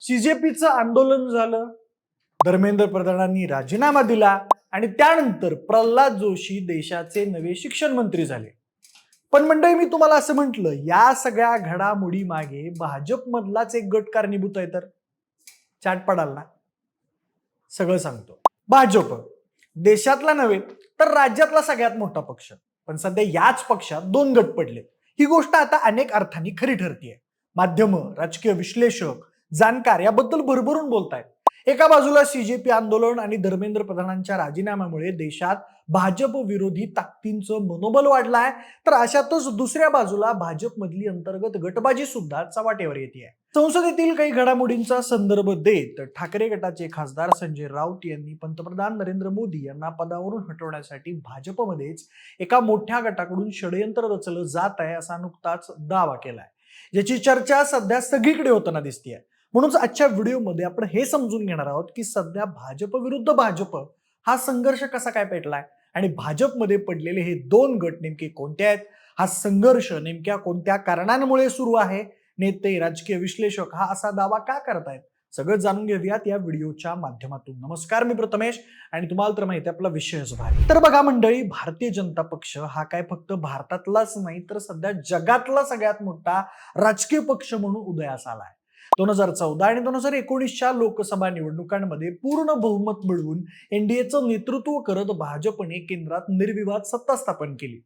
सीजेपीचं आंदोलन झालं, धर्मेंद्र प्रधानांनी राजीनामा दिला आणि त्यानंतर प्रल्हाद जोशी देशाचे नवे शिक्षण मंत्री झाले. पण मंडळी, मी तुम्हाला असं म्हटलं, या सगळ्या घडामोडी मागे भाजपमधलाच एक गट कारणीभूत आहे. तर चाट पडाल ना? सगळं सांगतो. भाजप देशातला नव्हे तर राज्यातला सगळ्यात मोठा पक्ष, पण सध्या याच पक्षात दोन गट पडले. ही गोष्ट आता अनेक अर्थांनी खरी ठरतीये. माध्यमं, राजकीय विश्लेषक, जाणकार याबद्दल भरभरून बोलतायत. एका बाजूला सीजेपी आंदोलन आणि धर्मेंद्र प्रधानांच्या राजीनाम्यामुळे देशात भाजप विरोधी ताकदींचं मनोबल वाढलंय, तर अशातच दुसऱ्या बाजूला भाजपमधली अंतर्गत गटबाजी सुद्धा चव्हाट्यावर येते. संसदेतील काही घडामोडींचा संदर्भ देत ठाकरे गटाचे खासदार संजय राऊत यांनी पंतप्रधान नरेंद्र मोदी यांना पदावरून हटवण्यासाठी भाजपमध्येच एका मोठ्या गटाकडून षडयंत्र रचलं जात आहे असा नुकताच दावा केलाय, ज्याची चर्चा सध्या सगळीकडे होताना दिसतेय. म्हणूनच आजच्या व्हिडिओमध्ये आपण हे समजून घेणार आहोत की सध्या भाजप विरुद्ध भाजप हा संघर्ष कसा काय पेटलाय आणि भाजपमध्ये पडलेले हे दोन गट नेमके कोणते आहेत, हा संघर्ष नेमक्या कोणत्या कारणांमुळे सुरू आहे, नेते, राजकीय विश्लेषक हा असा दावा का करतायत, सगळं जाणून घेऊयात या व्हिडिओच्या माध्यमातून. नमस्कार, मी प्रथमेश आणि तुम्हाला तर माहिती आहे आपला विषयच भारी. तर बघा मंडळी, भारतीय जनता पक्ष हा काय फक्त भारतातलाच नाही तर सध्या जगातला सगळ्यात मोठा राजकीय पक्ष म्हणून उदयास आलाय. 2014 आणि 2019च्या लोकसभा निवडणुकांमध्ये पूर्ण बहुमत मिळवून एनडीएचं नेतृत्व करत भाजपने केंद्रात निर्विवाद सत्ता स्थापन केली.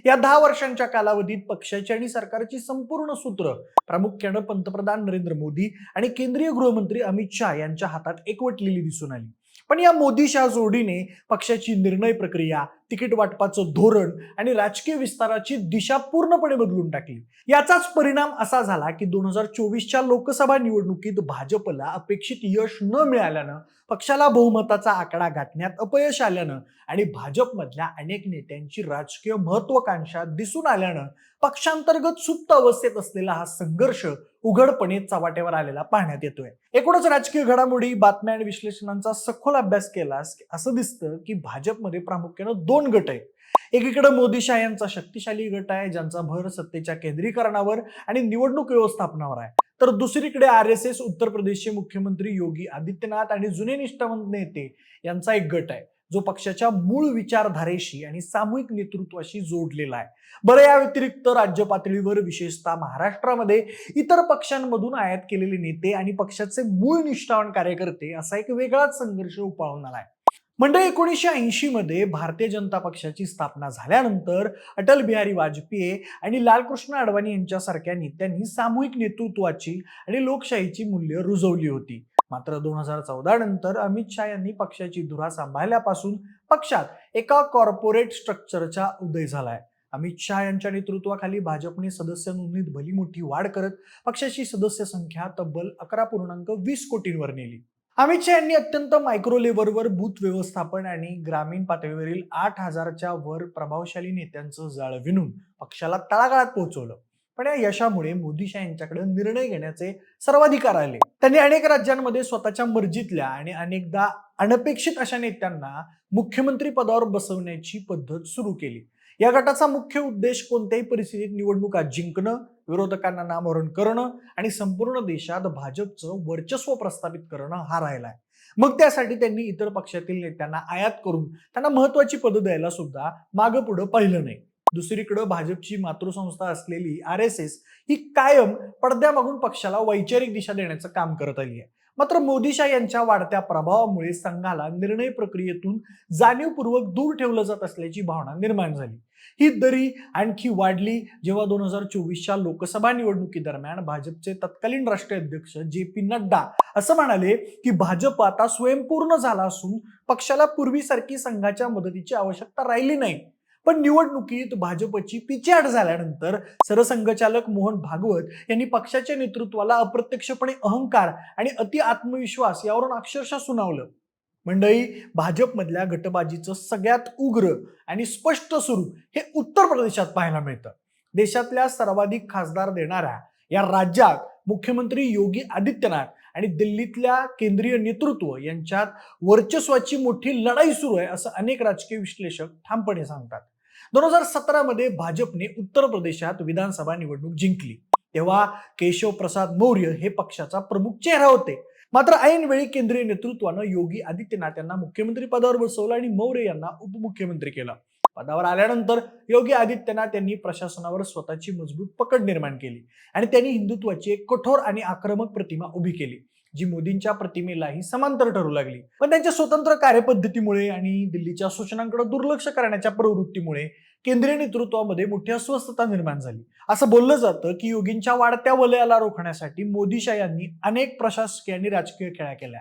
या 10 वर्षांच्या कालावधीत पक्षाची आणि सरकारची संपूर्ण सूत्र प्रामुख्यानं पंतप्रधान नरेंद्र मोदी आणि केंद्रीय गृहमंत्री अमित शहा यांच्या हातात एकवटलेली दिसून आली. पण या मोदी शहा जोडीने पक्षाची निर्णय प्रक्रिया, तिकीट वाटपाचं धोरण आणि राजकीय विस्ताराची दिशा पूर्णपणे बदलून टाकली. याचाच परिणाम असा झाला की 2024च्या लोकसभा निवडणुकीत भाजपला अपेक्षित यश न मिळाल्यानं, पक्षाला बहुमताचा आकडा गाठण्यात अपयश आल्यानं आणि भाजपमधल्या अनेक नेत्यांची राजकीय महत्वाकांक्षा दिसून आल्यानं पक्षांतर्गत सुप्त अवस्थेत असलेला हा संघर्ष उघडपणे चव्हाट्यावर आलेला पाहण्यात येतोय. एकूणच राजकीय घडामोडी, बातम्या आणि विश्लेषणांचा सखोल अभ्यास केलास असं दिसतं की भाजपमध्ये प्रामुख्यानं दोन गट आहेत. एकीकडे मोदी शहा यांचा शक्तिशाली गट आहे, ज्यांचा भर सत्तेच्या केंद्रीकरणावर आणि निवडणूक व्यवस्थापनावर आहे. तर दुसरीकडे आरएसएस, उत्तर प्रदेशचे मुख्यमंत्री योगी आदित्यनाथ आणि जुने निष्ठावंत नेते यांचा एक गट आहे, जो पक्षाच्या मूळ विचारधारेशी आणि सामूहिक नेतृत्वाशी जोडलेला आहे. बरं, या व्यतिरिक्त राज्य पातळीवर, विशेषतः महाराष्ट्रामध्ये इतर पक्षांमधून आयात केलेले नेते आणि पक्षाचे मूळ निष्ठावान कार्यकर्ते असा एक वेगळाच संघर्ष उफाळून आलाय. मंडळी, 1980 मध्ये भारतीय जनता पक्षाची स्थापना झाल्यानंतर अटल बिहारी वाजपेयी आणि लालकृष्ण अडवाणी यांच्यासारख्या नेत्यांनी सामूहिक नेतृत्वाची आणि लोकशाहीची मूल्य रुजवली होती. मात्र 2014 नंतर अमित शहा यांनी पक्षाची धुरा सांभाळल्यापासून पक्षात एका कॉर्पोरेट स्ट्रक्चरचा उदय झालाय. अमित शहा यांच्या नेतृत्वाखाली भाजपने सदस्य नोंदणीत भली मोठी वाढ करत पक्षाची सदस्य संख्या तब्बल 11.20 कोटींवर नेली. अमित शहा यांनी अत्यंत मायक्रो लेव्हलवर बूथ व्यवस्थापन आणि ग्रामीण पातळीवरील 8,000च्या वर प्रभावशाली नेत्यांचं जाळं विणून पक्षाला तळागाळात पोहोचवलं. पण या यशामुळे मोदी शहा यांच्याकडे निर्णय घेण्याचे सर्वाधिकार आले. त्यांनी अनेक राज्यांमध्ये स्वतःच्या मर्जीतल्या आणि अनेकदा अनपेक्षित अशा नेत्यांना मुख्यमंत्री पदावर बसवण्याची पद्धत सुरू केली. या गटाचा मुख्य उद्देश कोणत्याही परिस्थितीत निवडणुका जिंकणं, विरोधकांना नामोहरण करणं आणि संपूर्ण देशात भाजपचं वर्चस्व प्रस्थापित करणं हा राहिलाय. मग त्यासाठी त्यांनी इतर पक्षातील नेत्यांना आयात करून त्यांना महत्वाची पदं द्यायला सुद्धा मागं पुढं पाहिलं नाही. दुसरीकडे भाजपची मातृसंस्था असलेली आरएसएस ही कायम पडद्यामागून पक्षाला वैचारिक दिशा देण्याचं काम करत आली आहे. मात्र मोदी शहा यांच्या वाढत्या प्रभावामुळे संघाला निर्णय प्रक्रियेतून जाणीवपूर्वक दूर ठेवलं जात असल्याची भावना निर्माण झाली. ही दरी आणखी वाढली जेव्हा 2024च्या लोकसभा निवडणुकीदरम्यान भाजपचे तत्कालीन राष्ट्रीय अध्यक्ष जे.पी. नड्डा असं म्हणाले की भाजप आता स्वयंपूर्ण झाला असून पक्षाला पूर्वीसारखी संघाच्या मदतीची आवश्यकता राहिली नाही. पण निवडणुकीत भाजपची पिछेहाट झाल्यानंतर सरसंघचालक मोहन भागवत यांनी पक्षाच्या नेतृत्वाला अप्रत्यक्षपणे अहंकार आणि अति आत्मविश्वास यावरून अक्षरशः सुनावलं. मंडळी, भाजपमधल्या गटबाजीचं सगळ्यात उग्र आणि स्पष्ट स्वरूप हे उत्तर प्रदेशात पाहायला मिळतं. देशातल्या सर्वाधिक खासदार देणाऱ्या या राज्यात मुख्यमंत्री योगी आदित्यनाथ आणि दिल्लीतल्या केंद्रीय नेतृत्व यांच्यात वर्चस्वाची मोठी लढाई सुरू आहे असं अनेक राजकीय विश्लेषक ठामपणे सांगतात. 2017 मध्ये भाजपने उत्तर प्रदेशात विधानसभा निवडणूक जिंकली. तेव्हा केशव प्रसाद मौर्य हे पक्षाचा प्रमुख चेहरा होते. मात्र ऐनवेळी केंद्रीय नेतृत्वानं योगी आदित्यनाथ यांना मुख्यमंत्री पदावर बसवलं आणि मौर्य यांना उपमुख्यमंत्री केलं. पदावर आल्यानंतर योगी आदित्यनाथ यांनी प्रशासनावर स्वतःची मजबूत पकड निर्माण केली आणि त्यांनी हिंदुत्वाची एक कठोर आणि आक्रमक प्रतिमा उभी केली, जी मोदींच्या प्रतिमेलाही समांतर ठरू लागली. पण त्यांच्या स्वतंत्र कार्यपद्धतीमुळे आणि दिल्लीच्या सूचनांकडे दुर्लक्ष करण्याच्या प्रवृत्तीमुळे केंद्रीय नेतृत्वामध्ये मोठी अस्वस्थता निर्माण झाली. असं बोललं जातं की योगींच्या वाढत्या वलयाला रोखण्यासाठी मोदीशाह यांनी अनेक प्रशासकीय आणि राजकीय खेळ्या केल्या.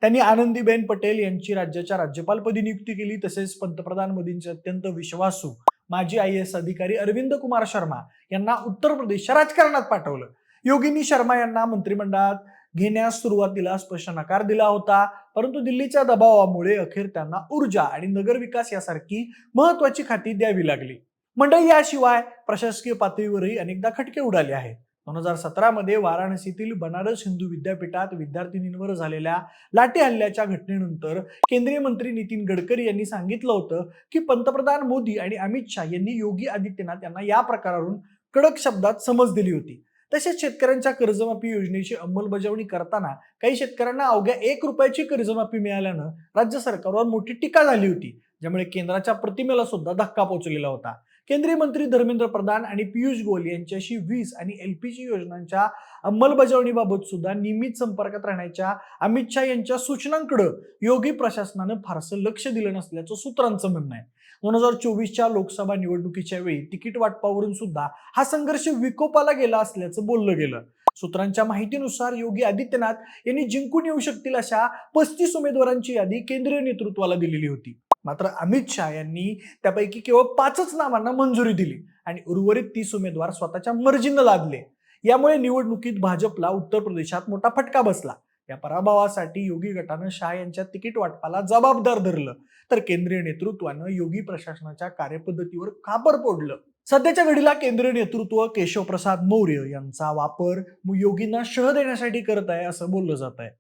त्यांनी आनंदीबेन पटेल यांची राज्याच्या राज्यपालपदी नियुक्ती केली. तसेच पंतप्रधान मोदींचे अत्यंत विश्वासू माजी IAS अधिकारी अरविंद कुमार शर्मा यांना उत्तर प्रदेशच्या राजकारणात पाठवलं. योगींनी शर्मा यांना मंत्रिमंडळात घेण्यास सुरुवातीला स्पष्ट नकार दिला होता, परंतु दिल्लीच्या दबावामुळे अखेर त्यांना ऊर्जा आणि नगरविकास यासारखी महत्वाची खाती द्यावी लागली. मंडळी, याशिवाय प्रशासकीय पातळीवरही अनेकदा खटके उडाले आहेत. 2017 मध्ये वाराणसीतील बनारस हिंदू विद्यापीठात विद्यार्थिनींवर झालेल्या लाठी हल्ल्याच्या घटनेनंतर केंद्रीय मंत्री नितीन गडकरी यांनी सांगितलं होतं की पंतप्रधान मोदी आणि अमित शाह यांनी योगी आदित्यनाथ यांना या प्रकारावरून कडक शब्दात समज दिली होती. तसेच शेतकऱ्यांच्या कर्जमाफी योजनेची अंमलबजावणी करताना काही शेतकऱ्यांना अवघ्या 1 रुपयाची कर्जमाफी मिळाल्यानं राज्य सरकारवर मोठी टीका झाली होती, ज्यामुळे केंद्राच्या प्रतिमेला सुद्धा धक्का पोहोचलेला होता. केंद्रीय मंत्री धर्मेंद्र प्रधान आणि पियुष गोयल यांच्याशी वीज आणि LPG योजनांच्या अंमलबजावणीबाबत सुद्धा नियमित संपर्कात राहण्याच्या अमित शाह यांच्या सूचनांकडे योगी प्रशासनानं फारसं लक्ष दिलं नसल्याचं सूत्रांचं म्हणणं आहे. 2024च्या लोकसभा निवडणुकीच्या वेळी तिकीट वाटपावरून सुद्धा हा संघर्ष विकोपाला गेला असल्याचं बोललं गेलं. सूत्रांच्या माहितीनुसार योगी आदित्यनाथ यांनी जिंकून येऊ शकतील अशा 35 उमेदवारांची यादी केंद्रीय नेतृत्वाला दिलेली होती. मात्र अमित शाह यांनी त्यापैकी केवळ 5च नावांना मंजुरी दिली आणि उर्वरित 30 उमेदवार स्वतःच्या मर्जीनं लादले. यामुळे निवडणुकीत भाजपला उत्तर प्रदेशात मोठा फटका बसला. या पराभवासाठी योगी गटानं शाह यांच्या तिकीट वाटपाला जबाबदार धरलं, तर केंद्रीय नेतृत्वानं योगी प्रशासनाच्या कार्यपद्धतीवर खापर फोडलं. सध्याच्या घडीला केंद्रीय नेतृत्व केशव प्रसाद मौर्य यांचा वापर योगींना शह देण्यासाठी करत आहे असं बोललं जात आहे.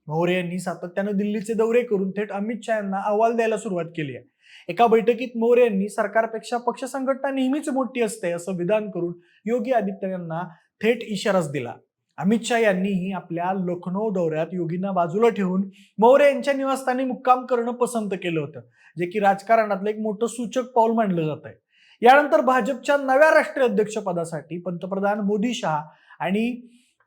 मौर्य यांनी सातत्यानं दिल्लीचे दौरे करून थेट अमित शाह यांना अहवाल द्यायला सुरुवात केली आहे. एका बैठकीत मौर्य यांनी सरकारपेक्षा पक्ष संघटना नेहमीच मोठी असते असं विधान करून योगी आदित्यनाथ यांना थेट इशाराच दिला. अमित शाह यांनीही आपल्या लखनौ दौऱ्यात योगींना बाजूला ठेवून मौर्य यांच्या निवासस्थानी मुक्काम करणं पसंत केलं होतं, जे की राजकारणातलं एक मोठं सूचक पाऊल मानलं जात आहे. यानंतर भाजपच्या नव्या राष्ट्रीय अध्यक्षपदासाठी पंतप्रधान मोदी शाह आणि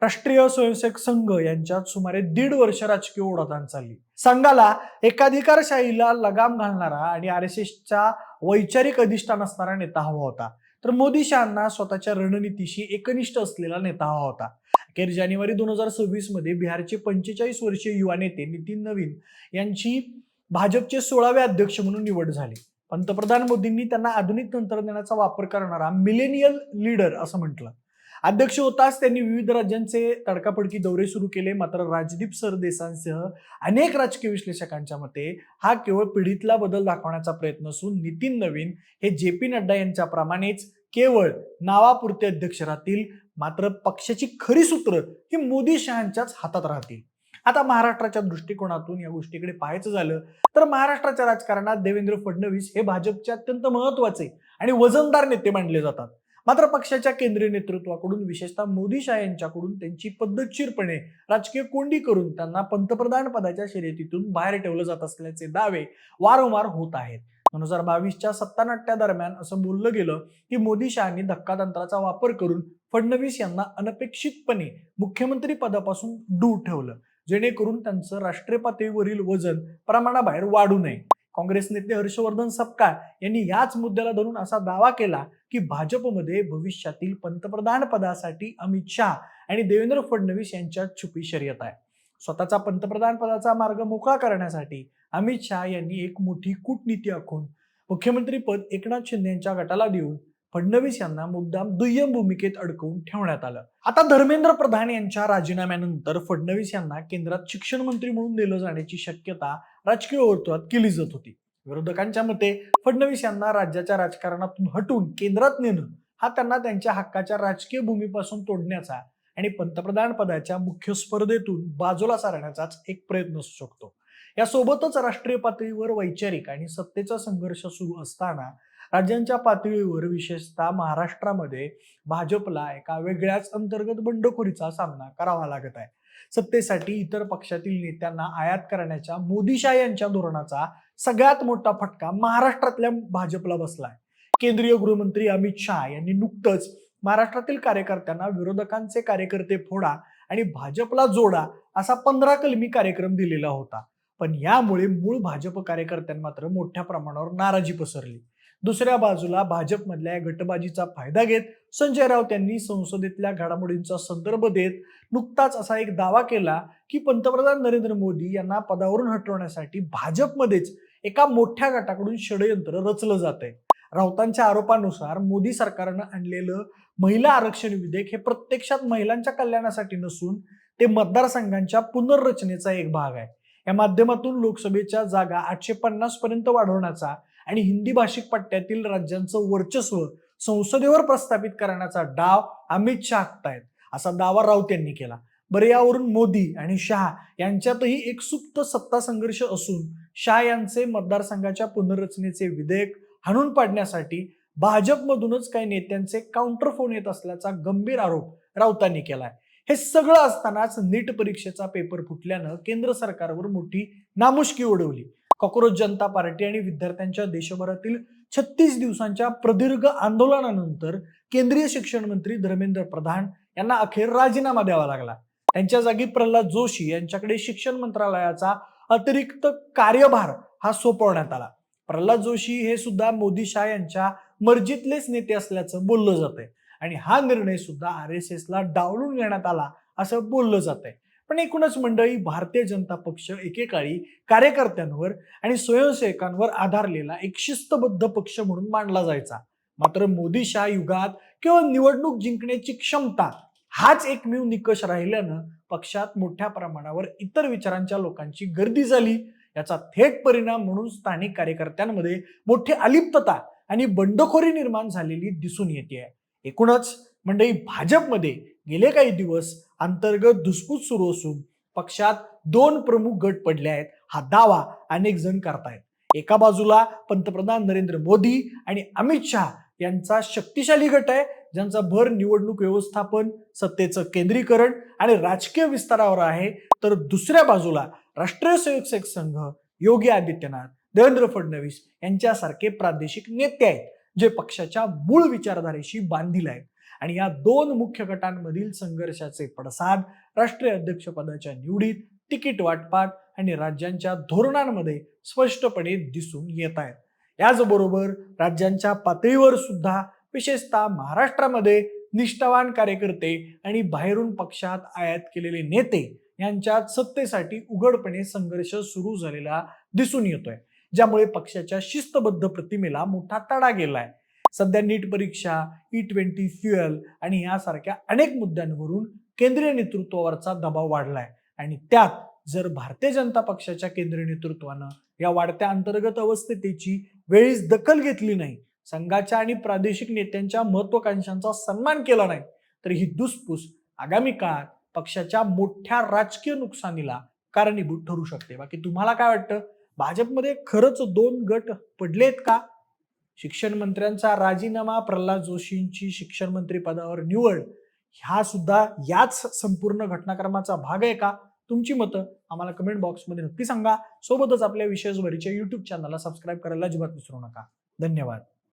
राष्ट्रीय स्वयंसेवक संघ यांच्यात सुमारे 1.5 वर्ष राजकीय ओढाताण चालली. संघाला एकाधिकारशाहीला लगाम घालणारा आणि RSSच्या वैचारिक अधिष्ठान असणारा नेता हवा होता, तर मोदी शहांना स्वतःच्या रणनीतीशी एकनिष्ठ असलेला नेता हवा होता. अखेर जानेवारी 2026 मध्ये बिहारचे 45 वर्षीय युवा नेते नितीन नवीन यांची भाजपचे 16वे अध्यक्ष म्हणून निवड झाली. पंतप्रधान मोदींनी त्यांना आधुनिक तंत्रज्ञानाचा वापर करणारा मिलेनियल लीडर असं म्हटलं. अध्यक्ष होताच त्यांनी विविध राज्यांचे तडकाफडकी दौरे सुरू केले. मात्र राजदीप सरदेसाईंसह अनेक राजकीय विश्लेषकांच्या मते हा केवळ पिढीतला बदल दाखवण्याचा प्रयत्न असून नितीन नवीन हे JP नड्डा यांच्याप्रमाणेच केवळ नावापुरते अध्यक्ष राहतील, मात्र पक्षाची खरी सूत्र ही मोदी शहांच्याच हातात राहतील. आता महाराष्ट्राच्या दृष्टिकोनातून या गोष्टीकडे पाहायचं झालं तर महाराष्ट्राच्या राजकारणात देवेंद्र फडणवीस हे भाजपचे अत्यंत महत्वाचे आणि वजनदार नेते मानले जातात. मात्र पक्षाच्या केंद्रीय नेतृत्वाकडून, विशेषतः मोदी शाह यांच्याकडून त्यांची पद्धतशीरपणे राजकीय कोंडी करून त्यांना पंतप्रधान पदाच्या शर्यतीतून बाहेर ठेवलं जात असल्याचे दावे वारंवार होत आहेत. 2022च्या सत्तानाट्यादरम्यान असं बोललं गेलं की मोदी शहांनी धक्कातंत्राचा वापर करून फडणवीस यांना अनपेक्षितपणे मुख्यमंत्री पदापासून दूर ठेवलं, जेणेकरून त्यांचं राष्ट्रीय पातळीवरील वजन प्रमाणाबाहेर वाढू नये. काँग्रेस नेते हर्षवर्धन सपकाळ यांनी याच मुद्द्याला धरून असा दावा केला की भाजपमध्ये भविष्यातील पंतप्रधान पदासाठी अमित शाह आणि देवेंद्र फडणवीस यांच्यात छुपी शर्यत आहे. स्वतःचा पंतप्रधान पदाचा मार्ग मोकळा करण्यासाठी अमित शाह यांनी एक मोठी कूटनीती आखून मुख्यमंत्री पद एकनाथ शिंदे यांच्या गटाला देऊन फडणवीस यांना मुद्दाम दुय्यम भूमिकेत अडकवून ठेवण्यात आलं. आता धर्मेंद्र प्रधान यांच्या राजीनाम्यानंतर फडणवीस यांना केंद्रात शिक्षण मंत्री म्हणून दिलं जाण्याची शक्यता राजकीय वर्तुळात केली जात होती. विरोधकांच्या मते फडणवीस यांना राज्याच्या राजकारणातून हटून केंद्रात नेणं हा त्यांना त्यांच्या हक्काच्या राजकीय भूमीपासून तोडण्याचा आणि पंतप्रधान पदाच्या मुख्य स्पर्धेतून बाजूला सारण्याचाच एक प्रयत्न असू शकतो. यासोबतच राष्ट्रीय पातळीवर वैचारिक आणि सत्तेचा संघर्ष सुरू असताना राज्यांच्या पातळीवर विशेषतः महाराष्ट्रामध्ये भाजपला एका वेगळ्याच अंतर्गत बंडखोरीचा सामना करावा लागत आहे. सत्तेसाठी इतर पक्षातील नेत्यांना आयात करण्याच्या मोदीशाह यांच्या धोरणाचा सगळ्यात मोठा फटका महाराष्ट्रातल्या भाजपला बसलाय. केंद्रीय गृहमंत्री अमित शहा यांनी नुकतंच महाराष्ट्रातील कार्यकर्त्यांना विरोधकांचे कार्यकर्ते फोडा आणि भाजपला जोडा असा 15 कलमी कार्यक्रम दिलेला होता. पण यामुळे मूळ भाजप कार्यकर्त्यांना मात्र मोठ्या प्रमाणावर नाराजी पसरली. दुसऱ्या बाजूला भाजपमधल्या गटबाजीचा फायदा घेत संजय राऊत यांनी संसदेतल्या घडामोडींचा संदर्भ देत नुकताच असा एक दावा केला की पंतप्रधान नरेंद्र मोदी यांना पदावरून हटवण्यासाठी भाजपमध्येच एका मोठ्या गटाकडून षडयंत्र रचलं जात आहे. राऊतांच्या आरोपानुसार मोदी सरकारनं आणलेलं महिला आरक्षण विधेयक हे प्रत्यक्षात महिलांच्या कल्याणासाठी नसून ते मतदारसंघांच्या पुनर्रचनेचा एक भाग आहे. या माध्यमातून लोकसभेच्या जागा 850 पर्यंत वाढवण्याचा आणि हिंदी भाषिक पट्ट्यातील राज्यांचं वर्चस्व संसदेवर प्रस्थापित करण्याचा डाव अमित शहा आखतायत असा दावा राऊत यांनी केला. बरं, यावरून मोदी आणि शहा यांच्यातही एक सुप्त सत्ता संघर्ष असून शहा यांचे मतदारसंघाच्या पुनर्रचनेचे विधेयक हाणून पाडण्यासाठी भाजपमधूनच काही नेत्यांचे काउंटर फोन येत असल्याचा गंभीर आरोप राऊतांनी केलाय. हे सगळं असतानाच नीट परीक्षेचा पेपर फुटल्यानं केंद्र सरकारवर मोठी नामुष्की ओढवली. कॉक्रोच जनता पार्टी आणि विद्यार्थ्यांच्या देशभरातील 36 दिवसांच्या प्रदीर्घ आंदोलनानंतर केंद्रीय शिक्षण मंत्री धर्मेंद्र प्रधान यांना अखेर राजीनामा द्यावा लागला. त्यांच्या जागी प्रल्हाद जोशी यांच्याकडे शिक्षण मंत्रालयाचा अतिरिक्त कार्यभार हा सोपवण्यात आला. प्रल्हाद जोशी हे सुद्धा मोदी शाह यांच्या मर्जीतलेच नेते असल्याचं बोललं जात आहे आणि हा निर्णय सुद्धा RSSला डावलून घेण्यात आला असं बोललं जात आहे. पण एकूणच मंडळी, भारतीय जनता पक्ष एकेकाळी कार्यकर्त्यांवर आणि स्वयंसेवकांवर आधारलेला एक शिस्तबद्ध पक्ष म्हणून मानला जायचा. मात्र मोदी शाह युगात केवळ निवडणूक जिंकण्याची क्षमता हाच एकमेव निकष राहिल्यानं पक्षात मोठ्या प्रमाणावर इतर विचारांच्या लोकांची गर्दी झाली. याचा थेट परिणाम म्हणून स्थानिक कार्यकर्त्यांमध्ये मोठी अलिप्तता आणि बंडखोरी निर्माण झालेली दिसून येते. एकूणच मंडळी, भाजपमध्ये गेले काही दिवस अंतर्गत धुसफूस सुरू असून पक्षात 2 प्रमुख गट पडले आहेत हा दावा अनेक जण करतायत. एका बाजूला पंतप्रधान नरेंद्र मोदी आणि अमित शहा यांचा शक्तिशाली गट आहे ज्यांचा भर निवडणूक व्यवस्थापन, सत्तेचं केंद्रीकरण आणि राजकीय विस्तारावर आहे. तर दुसऱ्या बाजूला राष्ट्रीय स्वयंसेवक संघ, योगी आदित्यनाथ, देवेंद्र फडणवीस यांच्यासारखे प्रादेशिक नेते आहेत जे पक्षाच्या मूळ विचारधारेशी बांधील आहेत. आणि या 2 मुख्य गटांमधील संघर्षाचे पडसाद राष्ट्रीय अध्यक्षपदाच्या निवडीत, तिकीट वाटपात आणि राज्यांच्या धोरणांमध्ये स्पष्टपणे दिसून येत आहेत. याचबरोबर राज्यांच्या पातळीवर सुद्धा विशेषतः महाराष्ट्रामध्ये निष्ठावान कार्यकर्ते आणि बाहेरून पक्षात आयात केलेले नेते यांच्यात सत्तेसाठी उघडपणे संघर्ष सुरू झालेला दिसून येतोय, ज्यामुळे पक्षाच्या शिस्तबद्ध प्रतिमेला मोठा तडा गेलाय. सध्या नीट परीक्षा, E20 फ्युएल आणि यासारख्या अनेक मुद्द्यांवरून केंद्रीय नेतृत्वावरचा दबाव वाढलाय आणि त्यात जर भारतीय जनता पक्षाच्या केंद्रीय नेतृत्वानं या वाढत्या अंतर्गत अवस्थेची वेळीच दखल घेतली नाही, संघाच्या आणि प्रादेशिक नेत्यांच्या महत्वाकांक्षांचा सन्मान केला नाही, तर ही धुसफूस आगामी काळात पक्षाच्या मोठ्या राजकीय नुकसानीला कारणीभूत ठरू शकते. बाकी तुम्हाला काय वाटतं? भाजपमध्ये खरंच 2 गट पडलेत का? शिक्षण मंत्र्यांचा राजीनामा, प्रल्हाद जोशींची शिक्षण मंत्री पदावर निवड, हा सुद्धा याच संपूर्ण घटनाक्रमाचा भाग आहे का? तुमची मतं आम्हाला कमेंट बॉक्समध्ये नक्की सांगा. सोबतच आपल्या विशेष वरीच्या YouTube चॅनलला सबस्क्राईब करायला अजिबात विसरू नका. धन्यवाद.